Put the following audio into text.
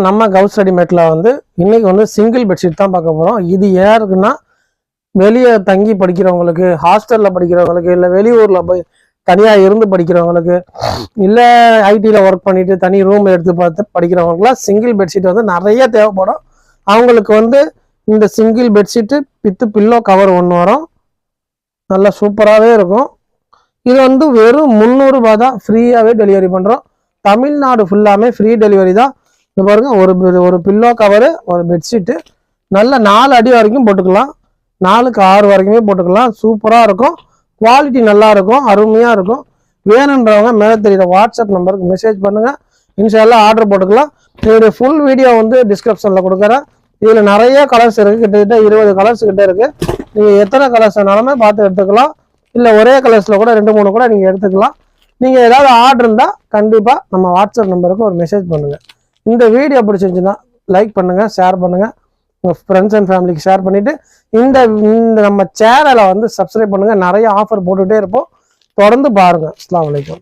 நம்ம கவுஸ் ரெடிமேட்ல இன்னைக்கு single bedsheet தான் பார்க்க போறோம். இது யாருக்குன்னா வெளியே தங்கி படிக்கிறவங்களுக்கு, ஹாஸ்டல்ல படிக்கிறவங்களுக்கு, இல்லை வெளியூர்ல போய் தனியா இருந்து படிக்கிறவங்களுக்கு, இல்லை ஐடியில் ஒர்க் பண்ணிட்டு தனி ரூம் எடுத்து பார்த்து படிக்கிறவங்களுக்குலாம் சிங்கிள் பெட்ஷீட் நிறைய தேவைப்படும். அவங்களுக்கு இந்த single bedsheet with pillow cover ஒன்று வரும். நல்லா சூப்பராகவே இருக்கும். இது வெறும் 300 ரூபாய் தான். ஃப்ரீயாகவே டெலிவரி பண்ணுறோம். தமிழ்நாடு ஃபுல்லாமே ஃப்ரீ டெலிவரி தான். இது பாருங்க, ஒரு பில்லோ கவரு, ஒரு பெட்ஷீட்டு, நல்ல 4 அடி வரைக்கும் போட்டுக்கலாம், 4க்கு 6 வரைக்குமே போட்டுக்கலாம். சூப்பராக இருக்கும், குவாலிட்டி நல்லா இருக்கும், அருமையாக இருக்கும். வேணுன்றவங்க மேலே தெரியுற வாட்ஸ்அப் நம்பருக்கு மெசேஜ் பண்ணுங்கள். இன்ஷால்லா ஆர்டர் போட்டுக்கலாம். இதோடைய ஃபுல் வீடியோ டிஸ்கிரிப்ஷனில் கொடுக்குறேன். இதில் நிறைய கலர்ஸ் இருக்குது, கிட்டத்தட்ட 20 கலர்ஸ் கிட்ட இருக்குது. நீங்கள் எத்தனை கலர்ஸ் வேணாலுமே பார்த்து எடுத்துக்கலாம். இல்லை ஒரே கலர்ஸில் கூட 2-3 கூட நீங்கள் எடுத்துக்கலாம். நீங்கள் ஏதாவது ஆர்டர் இருந்தால் கண்டிப்பாக நம்ம வாட்ஸ்அப் நம்பருக்கு ஒரு மெசேஜ் பண்ணுங்கள். இந்த வீடியோ பிடிச்சிருந்துச்சுன்னா லைக் பண்ணுங்கள், ஷேர் பண்ணுங்கள், உங்கள் ஃப்ரெண்ட்ஸ் அண்ட் ஃபேமிலிக்கு ஷேர் பண்ணிவிட்டு இந்த நம்ம சேனலை சப்ஸ்கிரைப் பண்ணுங்கள். நிறைய ஆஃபர் போட்டுகிட்டே இருப்போம். தொடர்ந்து பாருங்கள். அஸ்ஸலாமு அலைக்கும்.